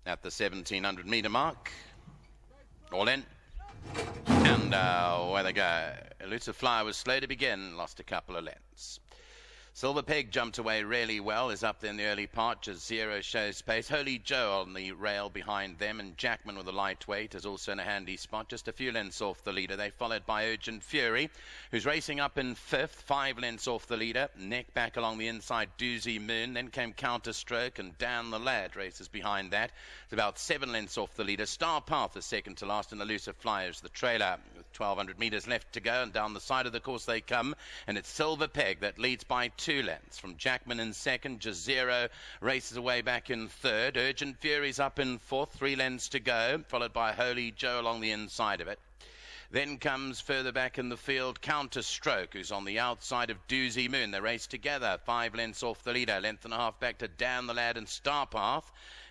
at the 1700 metre mark. All in. And away they go. Elusive Flyer was slow to begin, lost a couple of lengths. Silver Peg jumped away really well, is up there in the early part. Just Zero shows pace. Holy Joe on the rail behind them, and Jackman with a lightweight is also in a handy spot, just a few lengths off the leader. They followed by Urgent Fury, who's racing up in fifth, 5 lengths off the leader. Neck back along the inside, Doozy Moon. Then came Counterstroke, and Dan the Lad races behind that. It's about 7 lengths off the leader. Star Path is second to last, and Elusive Flyers the trailer. With 1,200 metres left to go, and down the side of the course they come, and it's Silver Peg that leads by 2 lengths from Jackman in second. Jazero races away back in third. Urgent Fury's up in fourth, 3 lengths to go, followed by Holy Joe along the inside of it. Then comes further back in the field Counterstroke, who's on the outside of Doozy Moon. They race together, 5 lengths off the leader, length and a half back to Dan the Lad and Starpath.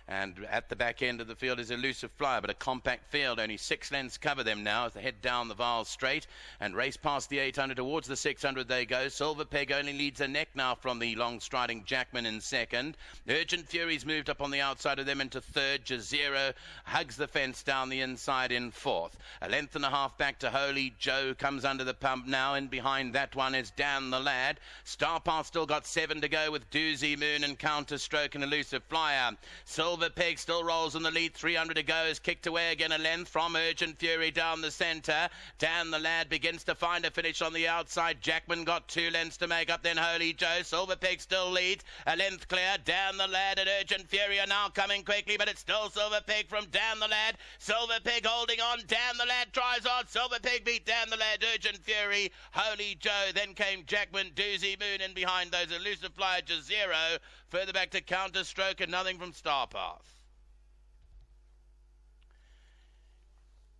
And at the back end of the field is Elusive Flyer, but a compact field. Only 6 lengths cover them now as they head down the Vaal straight and race past the 800 towards the 600 they go. Silver Peg only leads a neck now from the long-striding Jackman in second. Urgent Fury's moved up on the outside of them into third. Jazero hugs the fence down the inside in fourth. A length and a half back to Holy Joe, comes under the pump now, and behind that one is Dan the Lad. Starpath still got 7 to go with Doozy Moon and Counterstroke and Elusive Flyer. Silver Peg still rolls in the lead, 300 to go, is kicked away again a length from Urgent Fury down the centre. Dan the Lad begins to find a finish on the outside. Jackman got 2 lengths to make up, then Holy Joe. Silver Peg still leads, a length clear. Dan the Lad and Urgent Fury are now coming quickly, but it's still Silver Peg from Dan the Lad. Silver Peg holding on, Dan the Lad tries on. Silver Peg beat Dan the Lad, Urgent Fury, Holy Joe. Then came Jackman, Doozy Moon, and behind those Elusive Flyer, Jazero. Further back to Counterstroke and nothing from Starpath.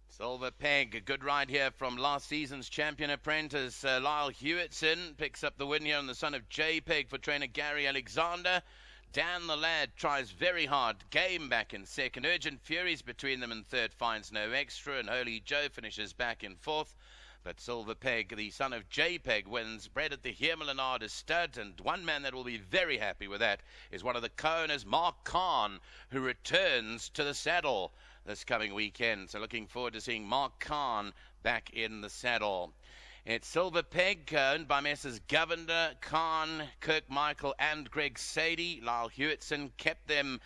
Silver Peg, a good ride here from last season's champion apprentice Lyle Hewitson. Picks up the win here on the son of J-Peg for trainer Gary Alexander. Dan the Lad tries very hard. Game back in second. Urgent Furies between them in third, finds no extra. And Holy Joe finishes back in fourth. But Silver Peg, the son of J-Peg, wins, bred at the Heermelenade stud. And one man that will be very happy with that is one of the co-owners, Mark Kahn, who returns to the saddle this coming weekend. So looking forward to seeing Mark Kahn back in the saddle. It's Silver Peg, owned by Messrs. Govender, Kahn, Kirk Michael and Greg Sadie. Lyle Hewitson kept them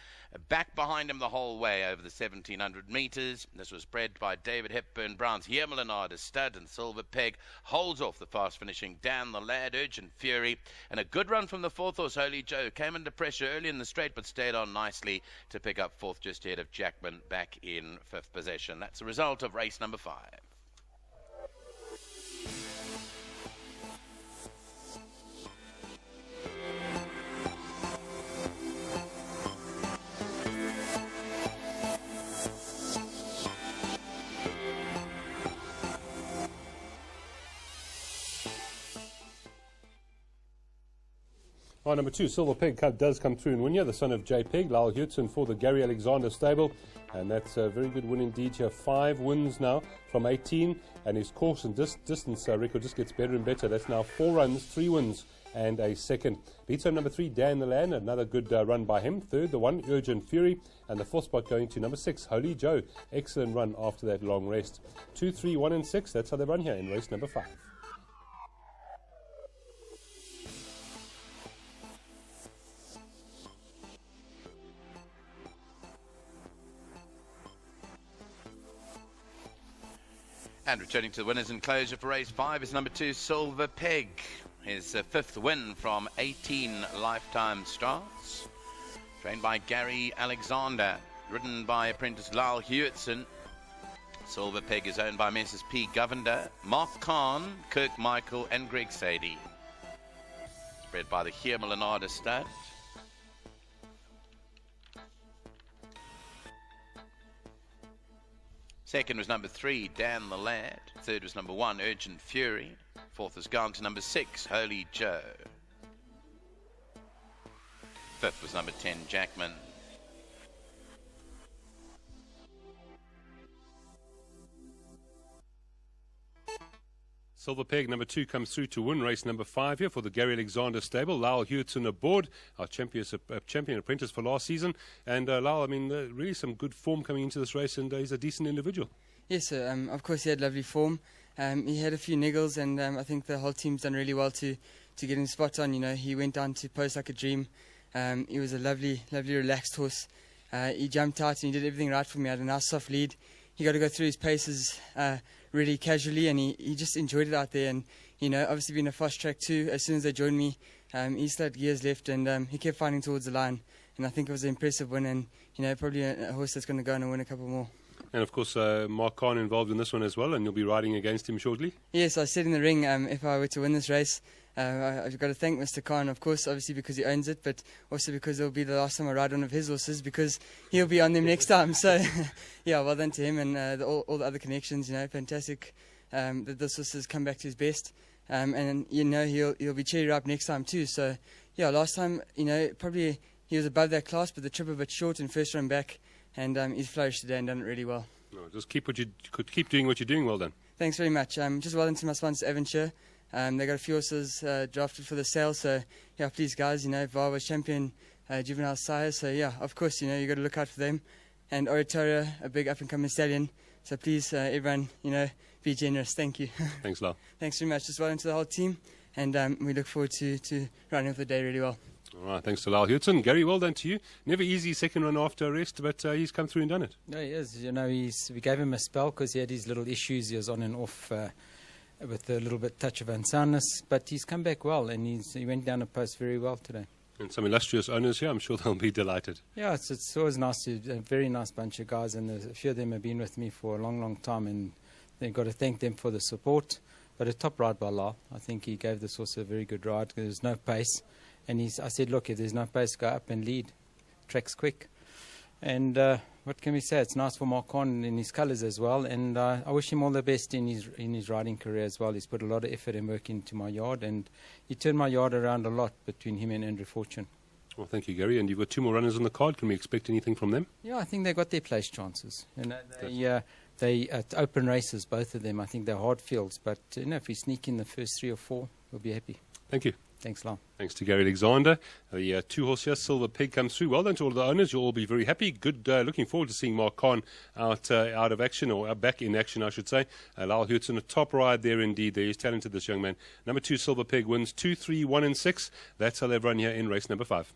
back behind him the whole way over the 1700 metres. This was bred by David Hepburn Brown's Heermelenade stud, and Silver Peg holds off the fast finishing Dan the Lad, Urgent Fury, and a good run from the fourth horse Holy Joe. Came under pressure early in the straight but stayed on nicely to pick up fourth just ahead of Jackman back in fifth position. That's the result of race number 5. Number 2, Silver Peg does come through and win here. The son of J Peg, Lyle Hewitson for the Gary Alexander stable. And that's a very good win indeed here. 5 wins now from 18. And his course and distance record just gets better and better. That's now 4 runs, 3 wins and a second. Beats on number 3, Dan the Land. Another good run by him. Third, the 1, Urgent Fury. And the 4th spot going to number 6, Holy Joe. Excellent run after that long rest. 2, 3, 1 and 6. That's how they run here in race number 5. And returning to the winners in closure for race 5 is number 2, Silver Peg. His 5th win from 18 lifetime starts. Trained by Gary Alexander. Ridden by apprentice Lyle Hewitson. Silver Peg is owned by Messrs. P. Govender, Mark Kahn, Kirk Michael and Greg Sadie. It's bred by the Heermelenade stud. Second was number 3, Dan the Lad. Third was number 1, Urgent Fury. Fourth has gone to number 6, Holy Joe. Fifth was number 10, Jackman. Silver Peg number 2 comes through to win race number 5 here for the Gary Alexander stable. Lyle Hewitson aboard, our champion apprentice for last season. And Lyle, I mean, really some good form coming into this race, and he's a decent individual. Yes, sir. Of course, he had lovely form. He had a few niggles, and I think the whole team's done really well to get him spot on. You know, he went down to post like a dream. He was a lovely, relaxed horse. He jumped out and he did everything right for me. I had a nice soft lead. He got to go through his paces really casually, and he just enjoyed it out there. And you know, obviously being a fast track too, as soon as they joined me, he still had gears left, and he kept fighting towards the line. And I think it was an impressive win, and you know, probably a horse that's going to go on and win a couple more. And of course, Mark Khan involved in this one as well, and you'll be riding against him shortly. Yes, I said in the ring, if I were to win this race, I've got to thank Mr. Khan, of course, obviously because he owns it, but also because it'll be the last time I ride one of his horses, because he'll be on them next time. So, yeah, well done to him and all the other connections. You know, fantastic that this horse has come back to his best, and you know he'll be cherry ripe next time too. So, yeah, last time, you know, probably he was above that class, but the trip a bit short and first run back, and he's flourished today and done it really well. No, just keep doing what you're doing. Well done. Thanks very much. Just well done to my sponsor, Avonshire. They got a few horses drafted for the sale, so yeah, please guys, you know, Vaal was champion juvenile sire, so yeah, of course, you know, you got to look out for them. And Oratoria, a big up and coming stallion, so please everyone, you know, be generous. Thank you. Thanks, Lyle. Thanks very much. Just well done to the whole team, and we look forward to running off the day really well. All right, thanks to Lyle Hewitson. Gary, well done to you. Never easy second run after arrest, but he's come through and done it. No, he is. You know, we gave him a spell because he had his little issues. He was on and off with a little bit touch of unsoundness, but he's come back well, and he went down a post very well today. And some illustrious owners here, I'm sure they'll be delighted. Yeah, it's always nice a very nice bunch of guys, and a few of them have been with me for a long time, and they've got to thank them for the support. But a top ride by Lyle. I think he gave this horse a very good ride. There's no pace, and I said, look, if there's no pace, go up and lead. Track's quick. And what can we say? It's nice for Mark Khan in his colours as well, and I wish him all the best in his riding career as well. He's put a lot of effort and work into my yard, and he turned my yard around a lot between him and Andrew Fortune. Well, thank you, Gary. And you've got 2 more runners on the card. Can we expect anything from them? Yeah, I think they got their place chances. You know, they open races, both of them. I think they're hard fields, but you know, if we sneak in the first 3 or 4, we'll be happy. Thank you. Thanks, Lyle. Thanks to Gary Alexander. The 2-horse here, Silver Pig, comes through. Well done to all the owners. You'll all be very happy. Good. Looking forward to seeing Mark Khan out of action, or back in action, I should say. Lyle Hewitson, a top ride there indeed. He's talented, this young man. Number 2, Silver Pig, wins 2, 3, 1 and 6. That's how they've run here in race number 5.